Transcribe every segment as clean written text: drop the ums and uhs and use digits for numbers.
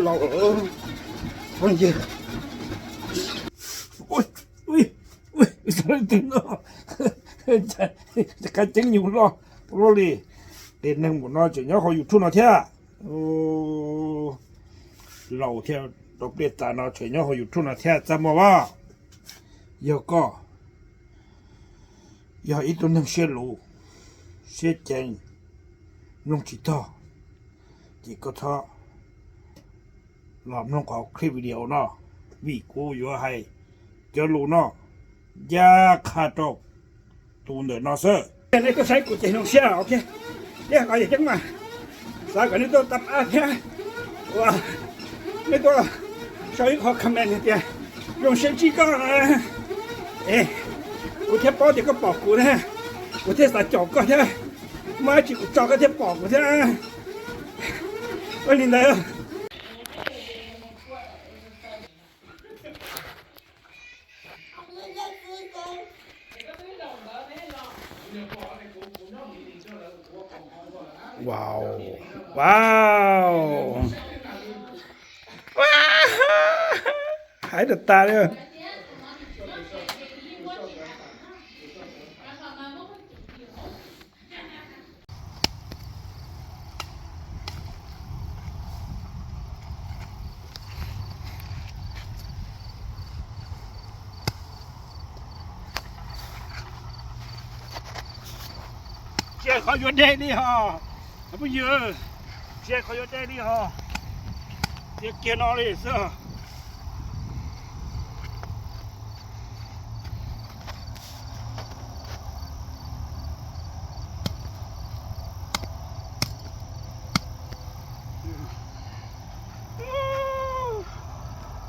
เรามันเยอะอุ้ยอุ้ยอุ้ยสารตึงเนาะจะการเจ๊งอยู่รอเลยเด่นหนึ่งหมดเนาะจะเนี่ยเขาอยู่ทุ่นเนาะเท่าโอ้เราเท่าดอกเบี้ยตาเนาะจะเนี่ยเขาอยู่ทุ่นเนาะเท่าจำมาว่าเยอะก็อย่าอีตัวหนึ่งเชื่อรู้เชื่อใจน้องจิตต่อจีก็ท้อหลอมน้องขอคลิปวิดีโอเนาะวิกูอยู่ให้เจอรู้เนาะยาขาดอกตูนเดินนอเซอร์นี่ก็ใช้กุญแจน้องเชื่อโอเคเนี่ยก็อย่าจังมาสายกันนี่ตัวตับอาเทียว่านี่ตัวใช้ขอคอมเมนต์เนี่ย用手机讲啊，哎，我天包这个包裹呢，我天啥找个呢，买几个找个天包裹呢，我领来了。哇哦，哇哦，哇！还得大了。现在考原地的哈，不有，现在考原地的哈，这电脑里是。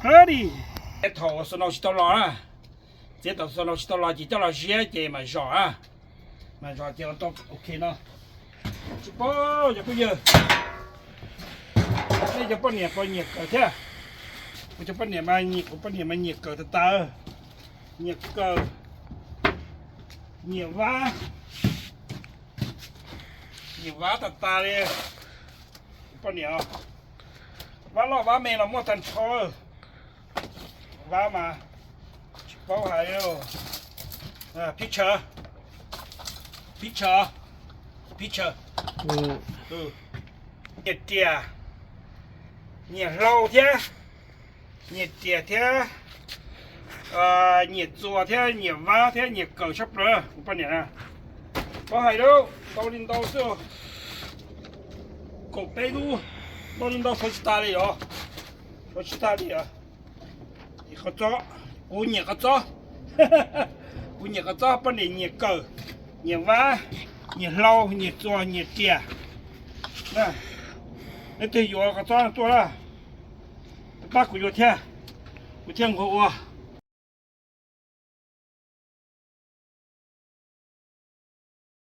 Ready. 这头是老许多老啊，这都是老许多老几多老些的嘛少啊，嘛少就都 OK 了。这包就不有，这就不年不年个的，我就不年嘛年，我不年嘛年个的大，年个年娃，年娃的大嘞，不年啊，娃老娃没了莫tan超。ว่ามาเป้าหายแล้วพิเชอร์เนี่ยเตี้ยเนี่ยเราเท่าเนี่ยเตี้ยเท่าเนี่ยจัวเท่าเนี่ยว่าเท่าเนี่ยเก่าชับเลยปะเนี่ยนะเป้าหายแล้วตอนนี้เราสู้กบไปดูตอนนี้เราฟังสตาร์เลยเหรอฟังสตาร์เลยเหรอเขาจ้อกูเนี่ยเขาจ้อกูเนี่ยเขาจ้อปนเนี่ยเกิดเนี่ยว่าเนี่ยเราเนี่ยตัวเนี่ยเตี้ยนะนี่ตัวอยู่เขาจ้อตัวละป้ากูอยู่เท่ากูเที่ยงหัว